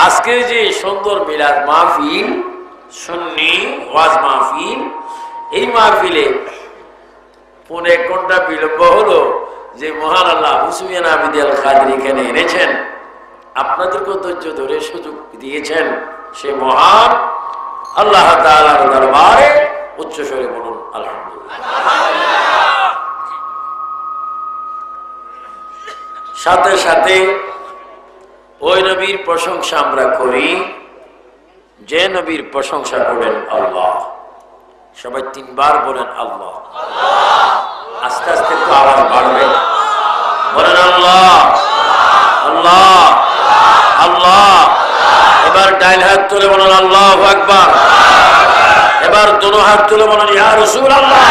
আজকে যে সুন্দর মিলাদ মাহফিল, সুন্নি ওয়াজ মাহফিল, এই মাহফিলে 1.5 ঘন্টা বিলম্ব হলো যে মহান আল্লাহ হুসমিয়ান আবিদি আল কাদরি এখানে এনেছেন, আপনাদেরকে ধৈর্য ধরে সুযোগ দিয়েছেন। সে মহান আল্লাহ তাআলার দরবারে উচ্চ স্বরে বলুন আলহামদুলিল্লাহ। সাথে সাথে ওই নবীর প্রশংসা আমরা করি যে নবীর প্রশংসা করেন আল্লাহ। সবাই 3 বার বলেন আল্লাহ। আস্তে আস্তে একটু আওয়াজ বাড়বে, বলেন আল্লাহ আল্লাহ আল্লাহ। এবার ডাইন হাত তুলে বলেন আল্লাহু আকবার। এবার দোনো হাত তুলে বলেন ইয়া রাসূলুল্লাহ।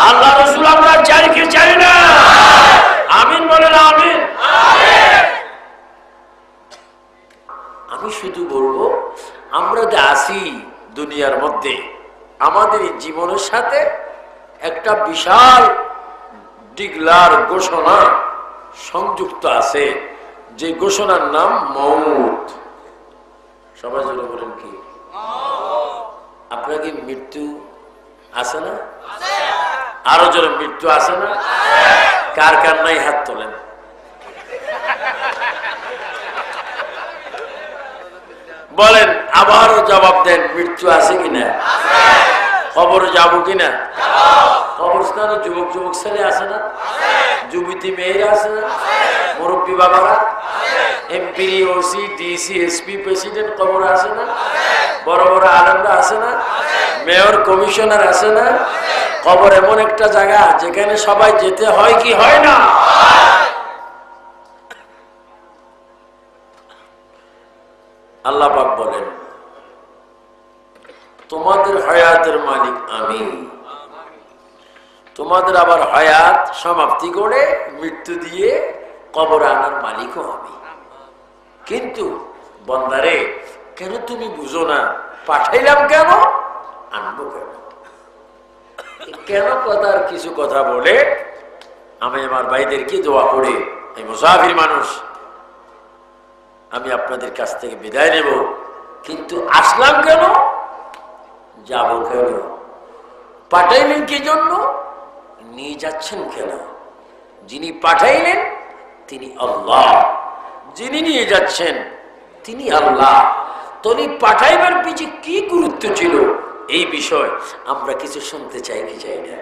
আল্লাহ রাসূল আমরা চাই কি চাই না? আমিন বলেন আমিন। আমি শুধু বলবো, আমরা যে আছি দুনিয়ার মধ্যে, আমাদের জীবনের সাথে একটা বিশাল ডিগলার ঘোষণা সংযুক্ত আছে, যে ঘোষণার নাম মউত। সবাই জন্য বলেন কি? আপনার কি মৃত্যু আছে না? আরো জোরে মৃত্যু আছে না? কার কার নাই হাত তোলেন। বলেন, আবারও জবাব দেন, মৃত্যু আছে কিনা? খবর যাবো কিনা? কবরস্থানে যুবক যুবক ছেলে আছে না? যুবতী মেয়েরা আছে না? মুরব্বী বাবারা, MP, OC, DC, SP, president কবর আছে না? বড় বড় আলেমরা আছে না? মেয়র, কমিশনার আছে না? কবর এমন একটা জায়গা যেখানে সবাই যেতে হয় কি হয় না? আল্লাহ পাক বলেন, তোমাদের হায়াতের মালিক আমি, তোমাদের আবার হায়াত সমাপ্তি করে মৃত্যু দিয়ে কবর আনার মালিকও আমি। কিন্তু বন্দারে, কেন তুমি বুঝো না? পাঠাইলাম কেন, আনবো কেন? কেন কথার কিছু কথা বলে আমি আমার ভাইদেরকে দোয়া করে, এই মুসাফির মানুষ, আমি আপনাদের কাছ থেকে বিদায় নেব, কিন্তু আসলাম কেন, যাব কেন, পাঠাইলেন কি জন্য, নিয়ে যাচ্ছেন কেন? যিনি পাঠাইলেন তিনি আল্লাহ, যিনি নিয়ে যাচ্ছেন তিনি আল্লাহ। তিনি পাঠাইবার পিছে কি গুরুত্ব ছিল, এই বিষয় আমরা কিছু শুনতে চাই কি চাই না?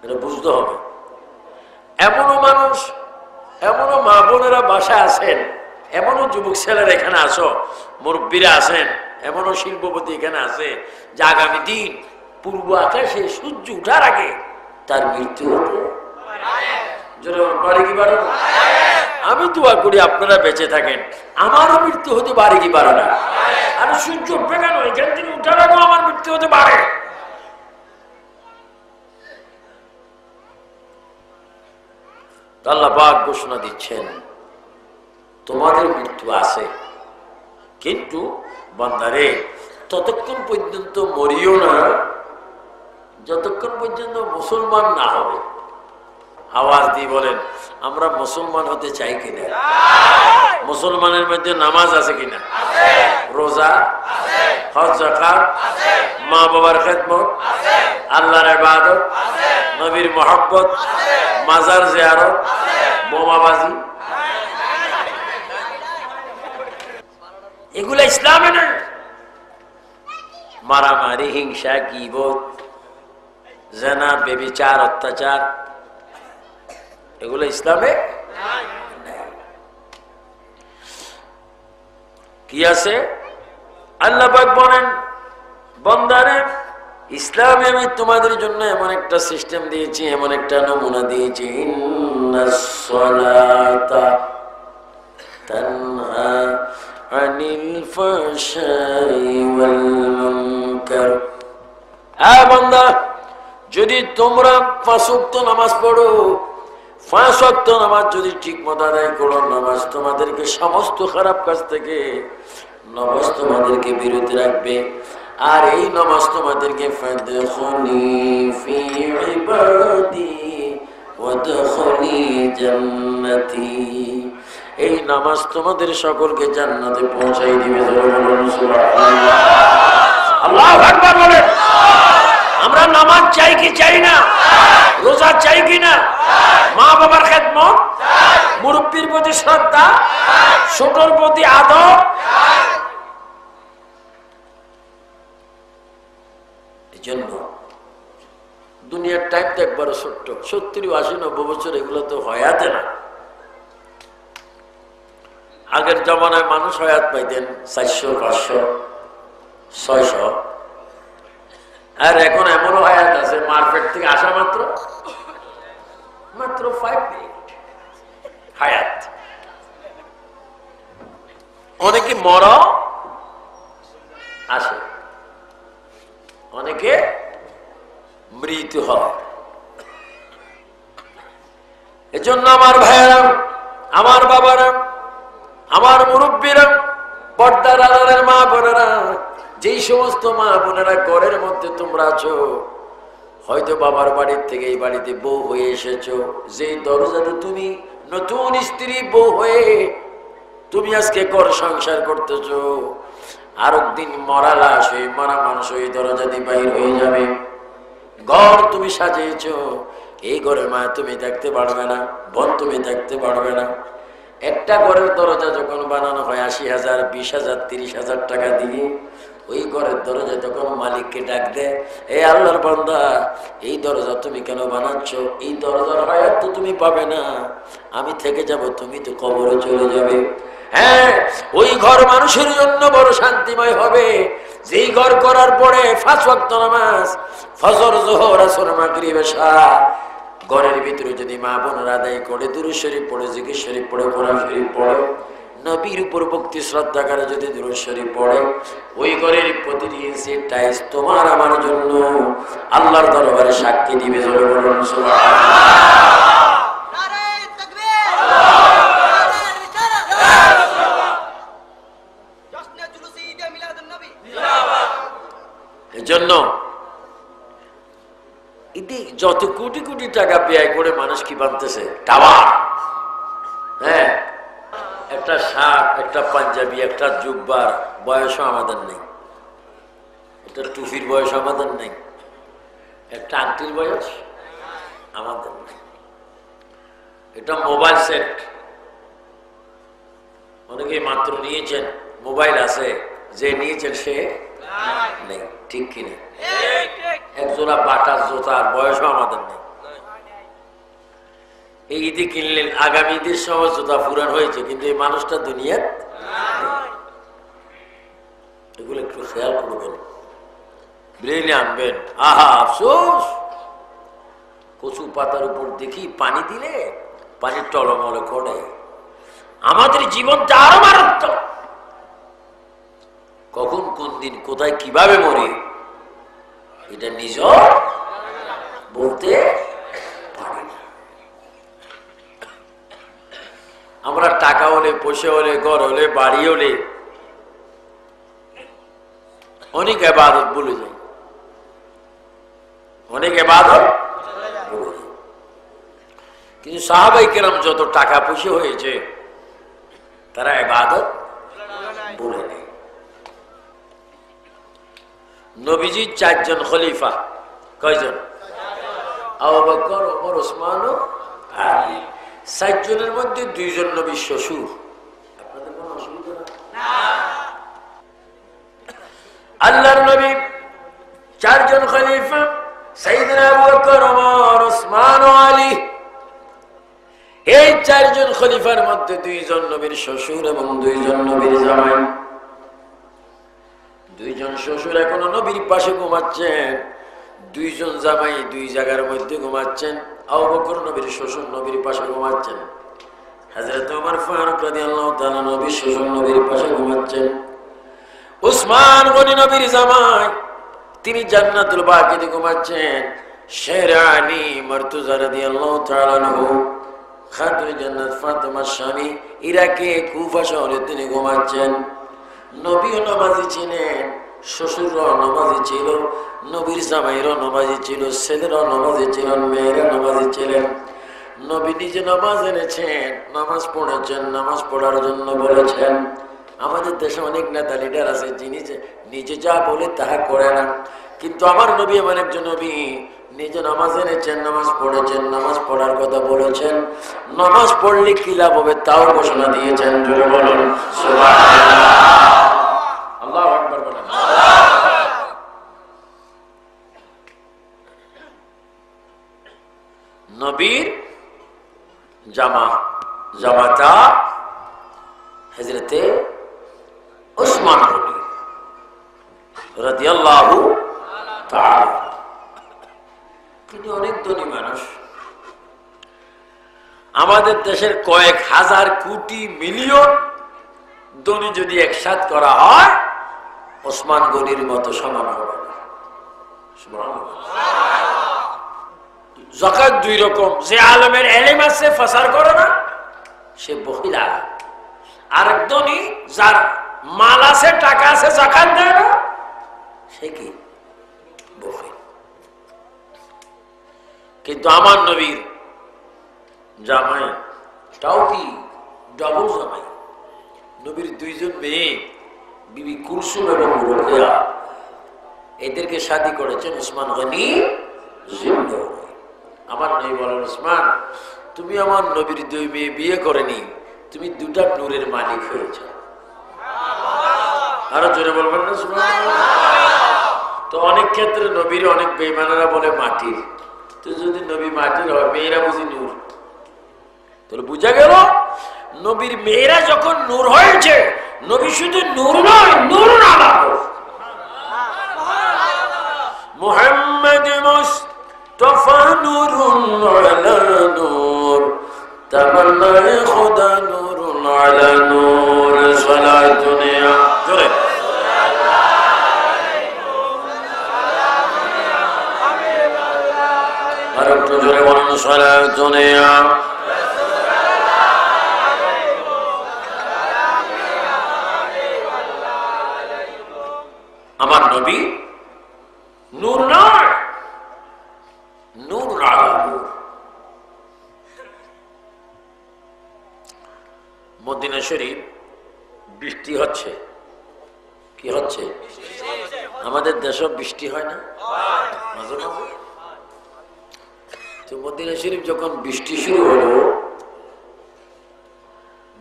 এটা বুঝতে হবে। এমনও মানুষ, এমনও মা বোনেরা বাসায় আছেন, এমনও যুবক ছেলেরা এখানে আসো, মুরব্বীরা আছেন, এমনও শিল্পপতি এখানে আছে, যে আগামী দিন পূর্ব আকাশে সূর্য উঠার আগে তার মৃত্যু হতে পারে কি পারে না? আমি দোয়া করি আপনারা বেঁচে থাকেন, আমারও মৃত্যু হতে পারে কি পারে না? আর সূর্য উঠবে কেন, এখান থেকে উঠার আগেও আমার মৃত্যু হতে পারে। আল্লাহ পাক ঘোষণা দিচ্ছেন, তোমাদের মৃত্যু আছে, কিন্তু বান্দারে ততক্ষণ পর্যন্ত মরিও না যতক্ষণ পর্যন্ত মুসলমান না হবে। আওয়াজ দিয়ে বলেন, আমরা মুসলমান হতে চাই কিনা? মুসলমানের মধ্যে নামাজ আছে কিনা? রোজা, হজ, যাকাত, মা বাবার খেদমত, আল্লাহর ইবাদত, নবীর মহব্বত, মাজার জিয়ারত, বোমাবাজি, এগুলা ইসলামে না। মারামারি, হিংসা, গীবত, জিনা, ব্যভিচার, অত্যাচার, এগুলো ইসলামে কি আছে? আল্লাহ পাক বলেন, বান্দারে ইসলামে আমি তোমাদের জন্য এমন একটা সিস্টেম দিয়েছি, এমন একটা নমুনা দিয়েছি, ইন্নাস সালাতা তানহা আনিল ফাহশাই ওয়াল মুনকার। বান্দা, যদি তোমরা 5 ওয়াক্ত নামাজ পড়ো, 5 ওয়াক্ত নামাজ যদি ঠিক মতো আদায় করো, নামাজ তোমাদেরকে সমস্ত খারাপ কাজ থেকে, নামাজ তোমাদেরকে বিরত রাখবে। আর এই নামাজ তোমাদেরকে ফাদখুলি ফি ইবাদি ওয়াদখুলি জান্নাতি। এই নামাজ তোমাদের সকলকে জান্নাতে পৌঁছাই দিবে। সুবহানাল্লাহ, আল্লাহু আকবার বলেন। আমরা নামাজ চাই কি চাই না? রোজা চাই কি না? মা বাবার খেদমত, মুরব্বির প্রতি শ্রদ্ধা, ছোটর প্রতি আদর। এই জন্য দুনিয়ার টাইম তো একবারও ছোট্ট, 70, 80, 90 বছর এগুলো তো হয়াতে না। আগের জমানায় মানুষ হয়াত পাইতেন 400, 500, 600, আর এখন এমনও হায়াত আছে মার্কেট থেকে আসা মাত্র 5 মিনিট হায়াত। অনেকে মর আসে, অনেকে মৃত্যু হয়। এজন্য আমার ভাইয়েরা, আমার বাবারা, আমার মুরব্বীরা, পর্দার আড়ালের মা বোনেরা, যেই সমস্ত মা বোনেরা ঘরের মধ্যে তোমরা আছো, হয়তো বাবার বাড়ির থেকে এই বাড়িতে বউ হয়ে এসেছো, যেই দরজাতে তুমি নতুন স্ত্রী বউ হয়ে তুমি আজকে ঘর সংসার করতেছো, আর একদিন মরা লাশ হয়ে মরা মানুষ ওই দরজা দিয়ে বাইর হয়ে যাবে। ঘর তুমি সাজিয়েছো, এই ঘরের মা তুমি থাকতে পারবে না, বোন তুমি থাকতে পারবে না। একটা ঘরের দরজা যখন বানানো হয় 80,000, 20,000, 30,000 টাকা দিয়ে, ওই ঘরের দরজা তখন মালিককে ডাক দেয়, এই আল্লাহর বান্দা, এই দরজা তুমি কেন বানাচ্ছ? এই দরজার হায়াত তো তুমি পাবে না, আমি থেকে যাব, তুমি তো কবরে চলে যাবে। হ্যাঁ, ওই ঘর মানুষের জন্য বড় শান্তিময় হবে, যেই ঘর করার পরে 5 ওয়াক্ত নামাজ, ফজর, যোহর, আসর, মাগরিব, এশা, ঘরের ভিতরে যদি মা বোনেরা আদায় করে, দুরূদ শরীফ পড়ে, জিকির শরীফ পড়ে, কোরআন শরীফ পড়ে, নবীর উপর ভক্তি শ্রদ্ধা করে যদি দুরূদ শরীফ পড়ে, ওই ঘরের প্রতিটি ইঞ্চি টাইলস তোমার আমার জন্য আল্লাহর দরবারে সাক্ষী দিবে। এজন্য যত কোটি কোটি টাকা ব্যয় করে মানুষ কি বানতেছে? টাওয়ার। হ্যাঁ, একটা শার্ট, একটা পাঞ্জাবি, একটা জুব্বার বয়সও আমাদের নেই, একটা টুপির বয়স আমাদের নেই, একটা আংটির বয়স আমাদের নেই, এটা মোবাইল সেট অনেকে মাত্র নিয়েছেন, মোবাইল আছে, যে নিয়েছেন সে নেই, ঠিক কিনা? একজোড়া বাটার জোতার বয়সও আমাদের নেই। এই ঈদে কিনলেন, আগামী ঈদের সময় জোতা পুরান হয়েছে, কিন্তু এই মানুষটা দুনিয়ার। এগুলো একটু খেয়াল করবেন, ব্রেনে আনবেন। আহা আফসোস, কচু পাতার উপর দেখি পানি দিলে পানি টলমল করে। আমাদের জীবনটা আরো মারাত্মক। কখন, কোন দিন, কোথায়, কিভাবে মরি, এটা নিজ বলতে পারি না। আমরা টাকা হলে, পয়সা হলে, ঘর হলে, বাড়ি হলে অনেক ইবাদত ভুলে যাই, অনেক ইবাদত ভুলে যাই। কিন্তু সাহাবায়ে কেরাম যত টাকা পয়সা হয়েছে, তারা ইবাদত ভুলে নেই। নবীজি 4 জন খলিফা, কয়জন? আবু বকর, ওমর, ওসমান ও আলী। 4 জনের মধ্যে 2 জন নবীর শ্বশুর। আপনাদের কোনো অসুবিধা না? আল্লাহর নবী 4 জন খলিফা, সাইয়েদনা আবু বকর, ওমর, ওসমান ও আলী। এই 4 জন খলিফার মধ্যে 2 জন নবীর শ্বশুর এবং 2 জন নবীর জামাই। 2 জন শ্বশুর এখনো নবীর পাশে ঘুমাচ্ছেন, 2 জন জামাই 2 জায়গার মধ্যে ঘুমাচ্ছেন। আবু বকর নবীর শ্বশুর নবীর পাশে ঘুমাচ্ছেন, হযরত ওমর ফারুক রাদিয়াল্লাহু তাআলা নবীর শ্বশুর নবীর পাশে ঘুমাচ্ছেন। উসমান গনি নবীর জামাই, তিনি জান্নাতুল বাকিতে ঘুমাচ্ছেন। শেরানি মারতুজা রাদিয়াল্লাহু তাআলা আনহু, খাতুনে জান্নাত ফাতেমার স্বামী, ইরাকে কুফা শহরে তিনি ঘুমাচ্ছেন। নবীও নামাজি ছিলেন, শ্বশুররাও নামাজি ছিল, নবীর জামাইরাও নামাজি ছিল, ছেলেরাও নামাজি ছিলেন, মেয়েরা নামাজি ছিলেন। নবী নিজে নামাজ এনেছেন, নামাজ পড়েছেন, নামাজ পড়ার জন্য বলেছেন। আমাদের দেশে অনেক নেতা লিডার আছে যিনি নিজে যা বলে তাহা করে না, কিন্তু আমার নবী এমন একজন নবী, নিজে নামাজ এনেছেন, নামাজ পড়েছেন, নামাজ পড়ার কথা বলেছেন, নামাজ পড়লে কি লাভ হবে তাও ঘোষণা দিয়েছেন। জোরে বলুন সুবহানাল্লাহ। আল্লাহু আকবার বলেন। নবীর জামাতা হযরতে উসমান গনি রাদিয়াল্লাহু তাআলা। তিনি অনেক ধনী মানুষ। আমাদের দেশের কয়েক হাজার কোটি মিলিয়ন ধনী যদি একসাথ করা হয় ওসমান গনির মতো সমান হবে না। যাকাত দুই রকম, যে আলেমের ইলম আছে ফাসার করে না সে বখিল আলেম, আরেক ধনী যার মাল আছে টাকা আছে যাকাত দেয় না সে কি বখিল। কিন্তু আমার নবীর জামাই তাও কি ডবল জামাই, নবীর দুইজন মেয়ে বিবি কুলসুম এবং রোকেয়া, এদেরকে শাদী করেছেন উসমান গনি জিন্নাহু। আমার নবী বলেন, উসমান তুমি আমার নবীর দুই মেয়ে বিয়ে করেনি, তুমি দুটা নূরের মালিক হয়েছ। আরো জোরে বলবেন না সুবহানাল্লাহ। তো অনেক ক্ষেত্রে নবীর অনেক বেঈমানেরা বলে মাটির, তো যদি নবী মাটির হয় মেয়েরা বুঝি নূর, তাহলে বুঝা গেল নবীর মেয়েরা যখন নূর হয়েছে, নবী শুধু নূর নয়, নূর আলা মুহাম্মদ মুস্তাফা নূরুন আলা নূর, তামান্নায়ে খুদা নূরুন আলা নূর, সালাতুনিয়া জোরে আর একটু জোরে বলুন সালাতুনিয়া। আমার নবী নূর নয়, নূর আলা নূর। মদিনা শরীফ বৃষ্টি হচ্ছে, কি হচ্ছে? আমাদের দেশে বৃষ্টি হয় না মাঝে মাঝে? তো মদিনা শরীফ যখন বৃষ্টি শুরু হলো,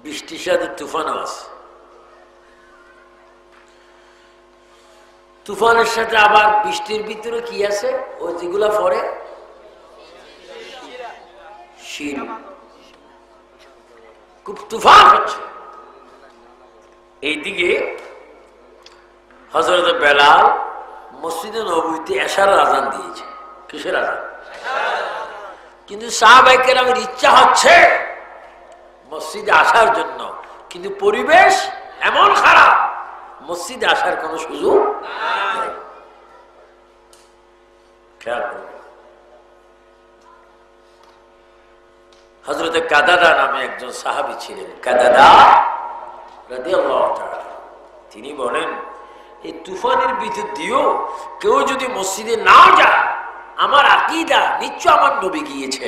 বৃষ্টির সাথে তুফানও আছে, তুফানের সাথে আবার বৃষ্টির ভিতরে কি আছে ও যেগুলা পরে শিল, খুব তুফান হচ্ছে। এইদিকে হযরত বেলাল মসজিদে নববীতে এশার আযান দিয়েছে। কিসের আযান? কিন্তু সাহাবায়ে কেরামের ইচ্ছা হচ্ছে মসজিদে আসার জন্য, কিন্তু পরিবেশ এমন খারাপ মসজিদে আসার কোন সুযোগ নেই। খেয়াল করবেন, হযরত কাদাদা নামে একজন সাহাবী ছিলেন, কাদাদা রাদিয়াল্লাহু তাআলা। তিনি বলেন, এই তুফানের ভিতর দিয়েও কেউ যদি মসজিদে না যায়, আমার আকীদা নিশ্চয় আমার নবী গিয়েছে।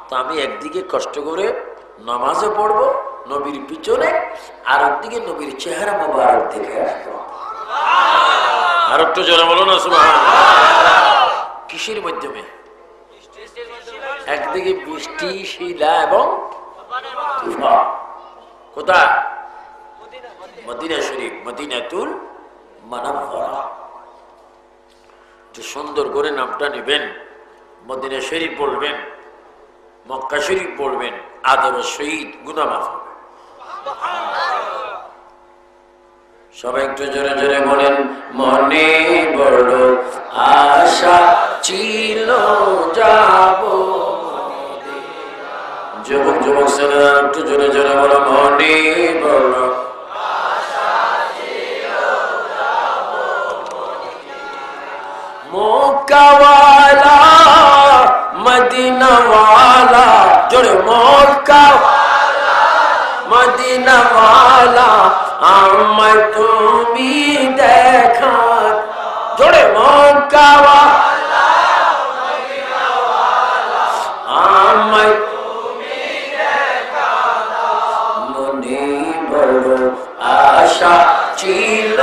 তো আমি একদিকে কষ্ট করে নামাজে পড়বো নবীর পিছনে, আর একদিকে নবীর চেহারা মোবারক দেখে আসবো। আর একটু জোরে বলো না সুবহানাল্লাহ। কিসের মাধ্যমে? একদিকে বৃষ্টি, শিলা এবং তুফান। কোথায়? মদিনা শরীফ, মদিনাতুল মুনাওয়ারা। সুন্দর করে নামটা নেবেন, মদিনা শরীফ বলবেন, মক্কা শরীফ বলবেন, আদর শহীদ গুনাহ মাফ হবে। সবাই একটু জোরে জোরে বলেন, মনে বড় আশা ছিল যাব। যুবক যুবক ছেলেরা একটু জোরে জোরে বলো, মনে বড় মক্কাওয়ালা মদিনাওয়ালা, জোরে মক্কাওয়ালা মদিনাওয়ালা, আমায় তুমি দেখা, জোরে মক্কাওয়ালা আমায় মনে বড় আশা ছিল।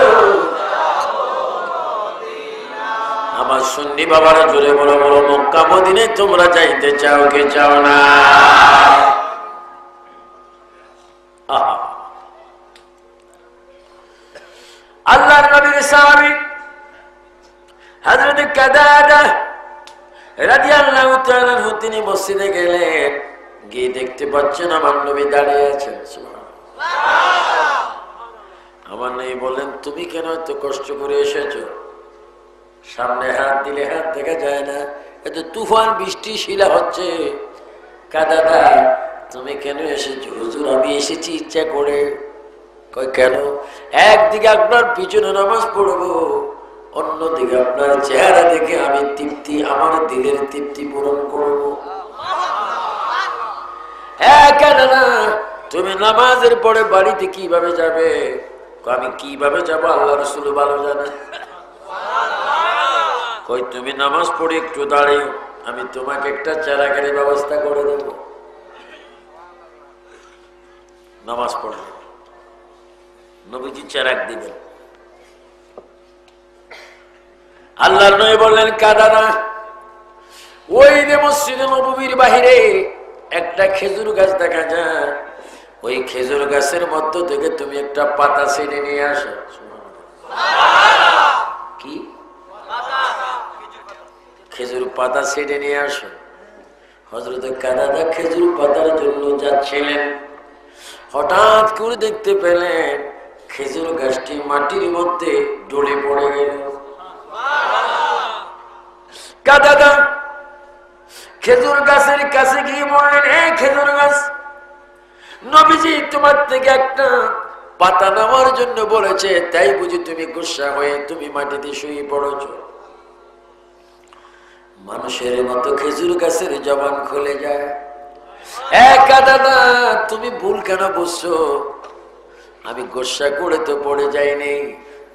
আমার সুন্নি বাবারা জোরে বড় বড় মক্কা মদিনায় তোমরা যাইতে চাও কি চাও না? আল্লাহর নবীর সাহাবী হযরত কাদাদা রাদিয়াল্লাহু তাআলা তিনি মসজিদে গেলেন, গিয়ে দেখতে পাচ্ছেন আমার নবী দাঁড়িয়ে আছেন। সুবহানাল্লাহ। আমার নবী বলেন, তুমি কেন এত কষ্ট করে এসেছো? সামনে হাত দিলে হাত দেখা যায় না, এত তুফান বৃষ্টি শিলা হচ্ছে। কাদাদা তুমি কেন এসেছো? হুজুর আমি এসেছি ইচ্ছা করে। কই কেন? একদিকে আপনার পিছনে নামাজ পড়বো, অন্যদিকে আপনার চেহারা দেখে আমি তৃপ্তি, আমার দিলের তৃপ্তি পূরণ করবো। কাদাদা তুমি নামাজের পরে বাড়িতে কিভাবে যাবে? আমি কিভাবে যাবো আল্লাহ রাসূল ভালো জানে। কই তুমি নামাজ পড়ে একটু দাঁড়িয়ে, আমি তোমাকে একটা চারাগাড়ির ব্যবস্থা করে দেব। নামাজ পড়ে নবীজি চারাক দিবেন। আল্লাহর নবী বললেন, কাদাদা ওই যে মসজিদে নববীর বাহিরে একটা খেজুর গাছ দেখা যায়, ওই খেজুর গাছের মধ্য থেকে তুমি একটা পাতা ছিঁড়ে নিয়ে আসো। কি? খেজুর পাতা ছিঁড়ে নিয়ে আসো। হযরত কাদাদা খেজুর পাতার জন্য যাচ্ছিলেন, হঠাৎ করে দেখতে পেলেন খেজুর গাছটি মাটির মধ্যে ডলে পড়ে গেল। কাদাদা খেজুর গাছের কাছে গিয়ে বললেন, হে খেজুর গাছ, নবীজি তোমার থেকে একটা পাতা নেওয়ার জন্য বলেছে, তাই বুঝি তুমি গুসা হয়ে তুমি মাটিতে শুয়ে পড়েছ? মানুষের মতো খেজুর গাছের জবান খুলে যায়। কাদাদা তুমি ভুল কেন বুঝছো? আমি গোসা করে তো পড়ে যাইনি,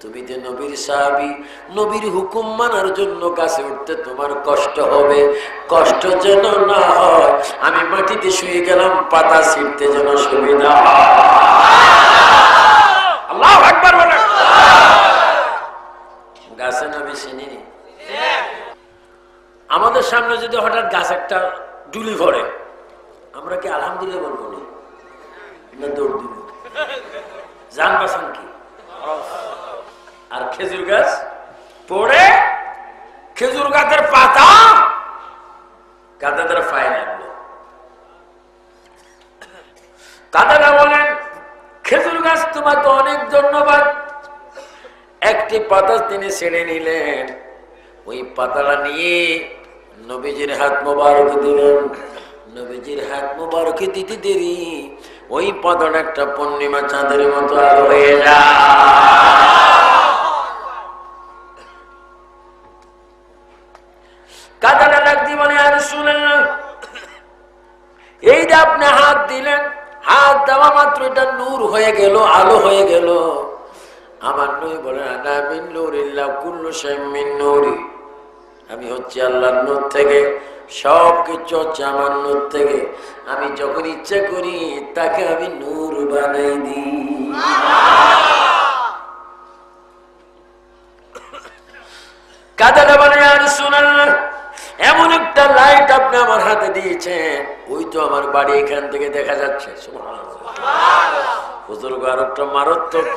তুমি যে নবীর সাহাবী, নবীর হুকুম মানার জন্য গাছে উঠতে তোমার কষ্ট হবে, কষ্ট যেন না হয় আমি মাটিতে শুয়ে গেলাম, পাতা ছিঁড়তে যেন সুবিধা হয়। আল্লাহু আকবার বলেন। গাছে নবী চিনি। আমাদের সামনে যদি হঠাৎ গাছ একটা ডুলি পড়ে, আমরা কি আলহামদুলিল্লাহ বলবো না দৌড় দিব? জান বাঁচান কি? আর খেজুর গাছ পড়ে খেজুর গাছের পাতা কাদাদার পায়ে লাগলো। কাদাদা বলেন, খেজুর গাছ তোমাকে অনেক ধন্যবাদ। একটি পাতা তিনি ছেড়ে নিলেন, ওই পাতাটা নিয়ে নবীজির হাত মোবারক দিলেন। নবীজির হাত মোবারক দিতে দেরি ওই পাতাটা একটা পূর্ণিমা চাঁদের মতো আলো হয়ে যায়। কাদাদা ডাক দিয়ে বলে, আর শুনেন না, এই যে আপনি হাত দিলেন, হাত দেওয়া মাত্র এটা নূর হয়ে গেল, আলো হয়ে গেল। আমার নবী বলে, আনা মিন নূরিল্লাহ কুল্লু শাইইন মিন নূরি, আমি হচ্ছে আল্লাহর নূর থেকে, সব কিছু হচ্ছে আমার নূর থেকে। আমি যখন ইচ্ছা করি তাকে আমি নূর বানাই দিই। কাদাদা বলে, আর শুনেন না, এমন একটা লাইট আপনি আমার হাতে দিয়েছেন, ওই তো আমার বাড়ি এখান থেকে দেখা যাচ্ছে। হুজুর আর একটা মারাত্মক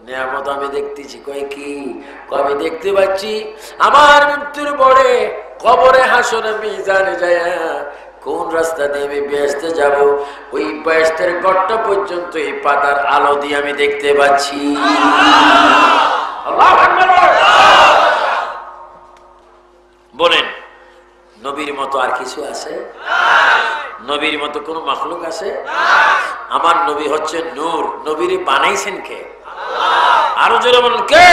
নিয়ামত আমি দেখতেছি। কয় কি? আমি দেখতে পাচ্ছি আমার মৃত্যুর পরে কবরে হাসরে মিজানে যায় কোন রাস্তা দিয়ে আমি বেহেশতে যাব, ওই বেহেশতের গর্ত পর্যন্ত এই পাতার আলো দিয়ে আমি দেখতে পাচ্ছি। আল্লাহু আকবার বলেন। নবীর মতো আর কিছু আছে? নবীর মতো কোন মাখলুক আছে? আমার নবী হচ্ছে নূর। নবীর বানাইছেন কে? আরো জোরে বলুন কে?